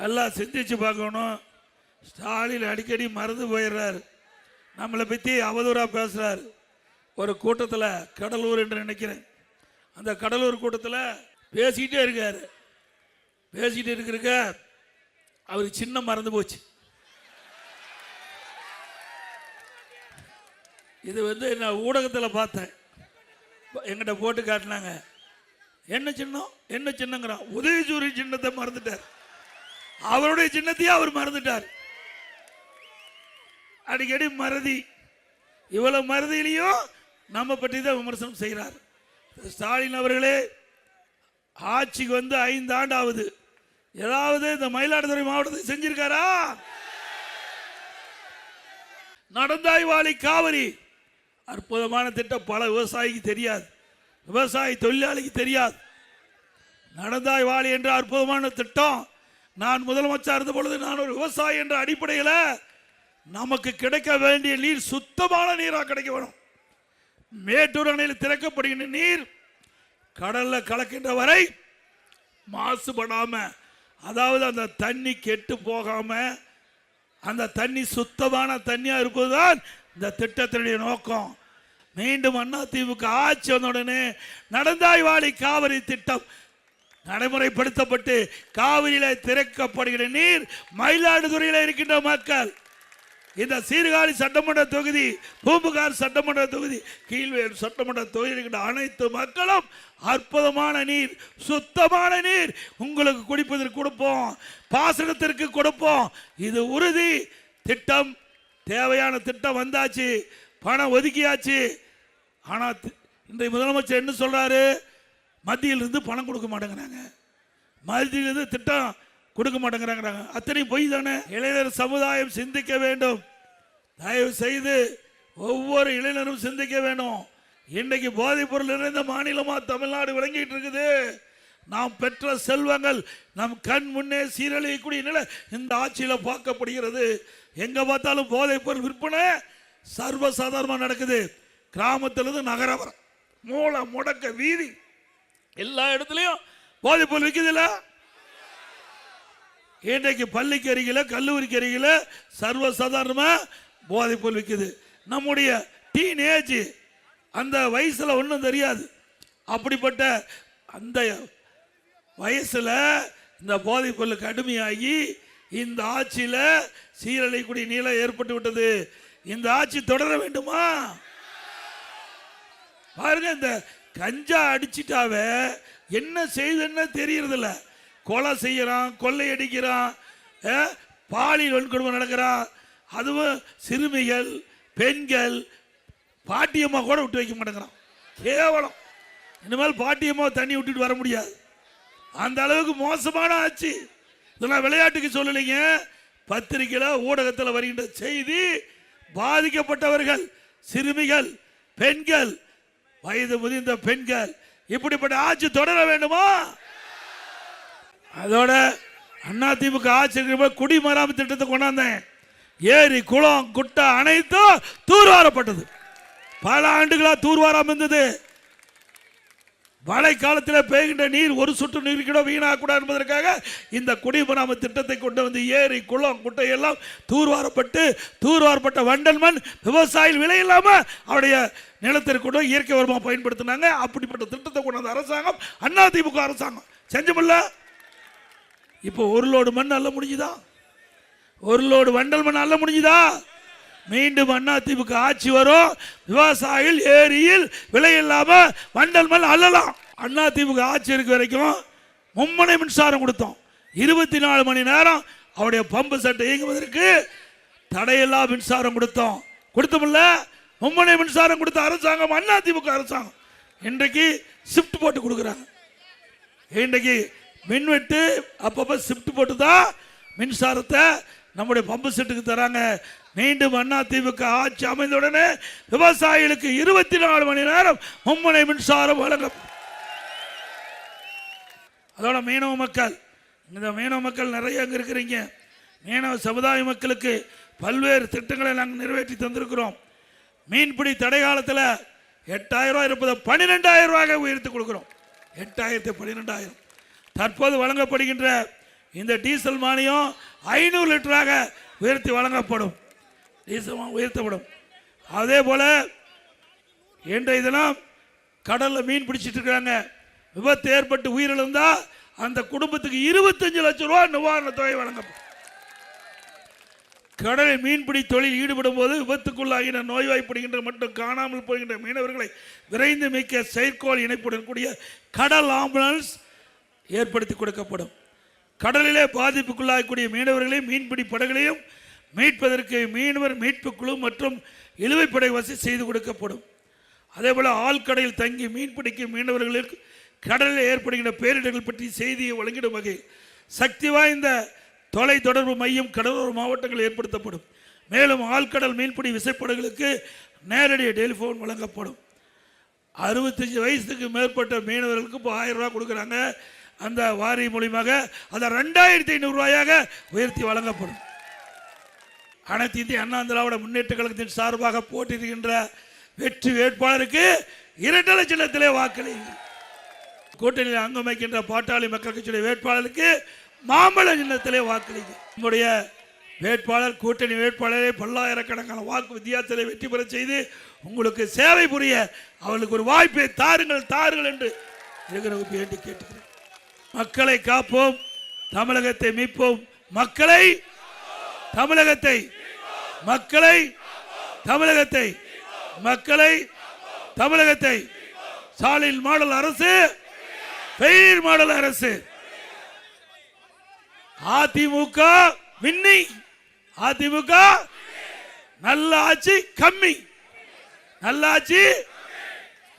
நல்லா சிந்திச்சு பார்க்கணும். ஸ்டாலின் அடிக்கடி மறந்து போயிடுறாரு, நம்மளை பற்றி அவதூறாக பேசுகிறார். ஒரு கூட்டத்தில், கடலூர் என்று நினைக்கிறேன், அந்த கடலூர் கூட்டத்தில் பேசிக்கிட்டே இருக்கார். பேசிக்கிட்டு இருக்கிறக்க அவருக்கு சின்ன மறந்து போச்சு. இது நான் ஊடகத்தில் பார்த்தேன், எங்கிட்ட போட்டு காட்டினாங்க. என்ன சின்னம், என்ன சின்னங்கிறான். உதயசூரிய சின்னத்தை மறந்துட்டார், அவருடைய சின்னத்தையே அவர் மறந்துட்டார். அடிக்கடி மறதி. இவ்வளவு மறதியிலையும் நம்ம பற்றி தான் விமர்சனம் செய்கிறார். ஸ்டாலின் அவர்களே, ஆட்சிக்கு 5 ஆண்டு ஆகுது. ஏதாவது இந்த மயிலாடுதுறை மாவட்டத்தை செஞ்சிருக்காரா? நடந்தாய் வாழி காவிரி அற்புதமான திட்டம், பல விவசாயிக்கு தெரியாது, விவசாய தொழிலாளிக்கு தெரியாது. நடந்தாய் வாழி என்ற அற்புதமான திட்டம், நான் முதலமைச்சர் இருந்த பொழுது நான் ஒரு விவசாயி என்ற அடிப்படையில் நமக்கு கிடைக்க வேண்டிய நீர் சுத்தமான நீராக கிடைக்க வேணும். மேட்டூர் அணையில் திறக்கப்படுகின்ற நீர் கடல்ல கலக்கின்ற வரை மாசுபடாம, அதாவது அந்த தண்ணி கெட்டு போகாம அந்த தண்ணி சுத்தமான தண்ணியா இருப்பதுதான் இந்த திட்டத்தினுடைய நோக்கம். மீண்டும் அதிமுக ஆட்சி வந்த உடனே நடந்தாய் வாழி காவிரி திட்டம் நடைமுறைப்படுத்தப்பட்டு காவிரியில திறக்கப்படுகிற நீர் மயிலாடுதுறையில் இருக்கின்ற மக்கள், இந்த சீர்காழி சட்டமன்ற தொகுதி, பூம்புகார் சட்டமன்ற தொகுதி, கீழ்வேல் சட்டமன்ற தொகுதி இருக்கின்ற அனைத்து மக்களும் அற்புதமான நீர், சுத்தமான நீர் உங்களுக்கு குடிப்பதற்கு கொடுப்போம், பாசனத்திற்கு கொடுப்போம். இது உறுதி. திட்டம், தேவையான திட்டம் வந்தாச்சு, பணம் ஒதுக்கியாச்சு. ஆனால் இன்றைய முதலமைச்சர் என்ன சொல்றாரு? மத்தியிலிருந்து பணம் கொடுக்க மாட்டேங்கிறாங்க, மத்தியிலிருந்து திட்டம் கொடுக்க மாட்டேங்கிறாங்க. அத்தனை பொய் தானே. இளைஞர் சமுதாயம் சிந்திக்க வேண்டும். தயவு செய்து ஒவ்வொரு இளைஞரும் சிந்திக்க வேண்டும். இன்றைக்கு போதைப் பொருள் நிறைந்த மாநிலமா தமிழ்நாடு விளங்கிட்டு இருக்குது. நாம் பெற்ற செல்வங்கள் நம் கண் முன்னே சீரழியக்கூடிய நிலை இந்த ஆட்சியில் பார்க்கப்படுகிறது. எங்க பார்த்தாலும் போதைப் பொருள் விற்பனை சர்வசாதாரணமாக நடக்குது. கிராமத்திலிருந்து நகரம், மூல முடக்க வீதி, எல்லா இடத்துலையும் போதைப் பொருள் விற்குதுல்ல. இன்றைக்கு பள்ளிக்கு அருகில, கல்லூரிக்கு அருகில சர்வசாதாரணமா போதைப் பொருள் விற்குது. நம்முடைய டீனேஜ், அந்த வயசுல ஒன்றும் தெரியாது, அப்படிப்பட்ட அந்த வயசுல இந்த போதைப் பொருளுக்கு அடிமையாகி இந்த ஆட்சியில சீரழிக்கூடிய நிலை ஏற்பட்டு விட்டது. இந்த ஆட்சி தொடர வேண்டுமா? பாருங்க, இந்த கஞ்சா அடிச்சிட்டாவே என்ன செய்யுதுன்னு தெரியறதில்ல. கொலை செய்யறான், கொள்ளையடிக்கிறான், பாலியல் வன்கொடுமை நடக்கிறான். அதுவும் சிறுமிகள், பெண்கள், பாட்டியம்மா கூட விட்டு வைக்க மாட்டேங்கிறான். கேவலம். இனிமேல் பாட்டியம்மா தண்ணி விட்டுட்டு வர முடியாது, அந்த அளவுக்கு மோசமான ஆட்சி. இதெல்லாம் விளையாட்டுக்கு சொல்லலைங்க, பத்திரிகையில் ஊடகத்தில் வருகின்ற செய்தி. பாதிக்கப்பட்டவர்கள் சிறுமிகள், பெண்கள், வயது முதிர்ந்த பெண்கள். இப்படிப்பட்ட ஆட்சி தொடர வேண்டுமா? அதோட அதிமுக ஆட்சி குடிமராமத்து திட்டத்தை கொண்டாந்தேன். ஏரி, குளம், குட்டை அனைத்தும் தூர்வாரப்பட்டது. பல ஆண்டுகளா தூர்வாராம இருந்தது. மழை காலத்தில் பெய்கின்ற நீர் ஒரு சொட்டு நீர் கூட வீணாகக்கூடாது என்பதற்காக இந்த குடிமராமத்து திட்டத்தை கொண்டு வந்து ஏரி, குளம், குட்டை எல்லாம் தூர்வாரப்பட்ட வண்டல் மண் விவசாயிகள் விலை இல்லாம அவருடைய நிலத்திற்கு கூட இயற்கை உரமா பயன்படுத்தினாங்க. அப்படிப்பட்ட திட்டத்தை கொண்டு வந்த அரசாங்கம் அதிமுக அரசாங்கம் செஞ்சமில்ல. இப்போ ஒரு லோடு மண் அல்ல முடிஞ்சுதா? ஒரு லோடு வண்டல் மண் அல்ல முடிஞ்சுதா? மீண்டும் அதிமுக ஆட்சி வரும், விவசாயிகள் ஏரியில் விலை இல்லாம வண்டல் மண் அள்ளலாம். அதிமுக ஆட்சி இருக்க வரைக்கும் மும்முனை மின்சாரம் கொடுத்தோம். 24 மணி நேரம் அவருடைய பம்பு செட்டை இயங்குவதற்கு தடையில்லா மின்சாரம் கொடுத்தோம்ல. மும்முனை மின்சாரம் கொடுத்த அரசாங்கம் அதிமுக அரசாங்கம். இன்றைக்கு ஷிப்ட் போட்டு கொடுக்குறாங்க. இன்றைக்கு மின்வெட்டு அப்பப்ப ஷிப்ட் போட்டு தான் மின்சாரத்தை நம்முடைய பம்பு செட்டுக்கு தராங்க. மீண்டும் அதிமுக ஆட்சி அமைந்தவுடனே விவசாயிகளுக்கு 24 மணி நேரம் மும்முனை மின்சாரம் வழங்கும். அதோட மீனவ மக்கள், இந்த மீனவ மக்கள் நிறைய அங்கே இருக்கிறீங்க. மீனவ சமுதாய மக்களுக்கு பல்வேறு திட்டங்களை நாங்கள் நிறைவேற்றி தந்திருக்கிறோம். மீன்பிடி தடை காலத்தில் 8000 ரூபாய் இருப்பதை 12000 ரூபாய் உயர்த்தி கொடுக்கிறோம். 8000 12,000. தற்போது வழங்கப்படுகின்ற இந்த டீசல் மானியம் 500 லிட்டராக உயர்த்தி வழங்கப்படும். டீசல் உயர்த்தப்படும். அதே போல இன்றைய தினம் கடலில் மீன் பிடிச்சிட்டு இருக்காங்க. விபத்து ஏற்பட்டு உயிரிழந்தா அந்த குடும்பத்துக்கு 25 லட்சம் ரூபாய் நிவாரண தொகை வழங்கப்படும். கடலில் மீன்பிடி தொழில் ஈடுபடும் போது விபத்துக்குள்ளாகின நோய்வாய்ப்படுகின்ற மற்றும் காணாமல் போகின்ற மீனவர்களை விரைந்து மீட்க செயற்கோள் இணைப்புடன் கூடிய கடல் ஆம்புலன்ஸ் ஏற்படுத்தி கொடுக்கப்படும். கடலிலே பாதிப்புக்குள்ளாகக்கூடிய மீனவர்களை மீன்பிடி படகுகளையும் மீட்பதற்கு மீனவர் மீட்பு குழு மற்றும் இழுவைப்படை வசதி செய்து கொடுக்கப்படும். அதேபோல ஆழ்கடையில் தங்கி மீன்பிடிக்கும் மீனவர்களுக்கு கடலில் ஏற்படுகின்ற பேரிடர்கள் பற்றி செய்தியை வழங்கிடும் வகையில் சக்தி வாய்ந்த தொலை தொடர்பு மையம் கடலோர மாவட்டங்கள் ஏற்படுத்தப்படும். மேலும் ஆழ்கடல் மீன்பிடி விசைப்படகுகளுக்கு நேரடி டெலிஃபோன் வழங்கப்படும். 65 வயசுக்கு மேற்பட்ட மீனவர்களுக்கு இப்போ 1000 ரூபாய் கொடுக்குறாங்க. அந்த வாரி மூலியமாக அதை 2500 ரூபாயாக உயர்த்தி வழங்கப்படும். அனைத்து இந்திய அண்ணா திராவிட முன்னேற்ற கழகத்தின் சார்பாக போட்டியிடுகின்ற வெற்றி வேட்பாளருக்கு 2 சின்னத்திலே வாக்களியுங்கள். கூட்டணியில் அங்கம் வைக்கின்ற பாட்டாளி மக்கள் கட்சியுடைய வேட்பாளருக்கு மாம்பழ சின்னத்திலே வாக்களிங்க. நம்முடைய வேட்பாளர் கூட்டணி வேட்பாளரை பல்லாயிரக்கணக்கான வாக்கு வித்தியாசத்தை வெற்றி பெற செய்து உங்களுக்கு சேவை புரிய அவர்களுக்கு ஒரு வாய்ப்பை தாருங்கள் என்று வேண்டி கேட்டுக்கிறேன். மக்களை காப்போம், தமிழகத்தை மீட்போம். மக்களை தமிழகத்தை மக்களை தமிழகத்தை மக்களை தமிழகத்தை ஸ்டாலின் மாடல் அரசு, பெயர் மாடல் அரசு. அதிமுக வின்னி, அதிமுக நல்ல ஆட்சி கம்மி, நல்ல ஆட்சி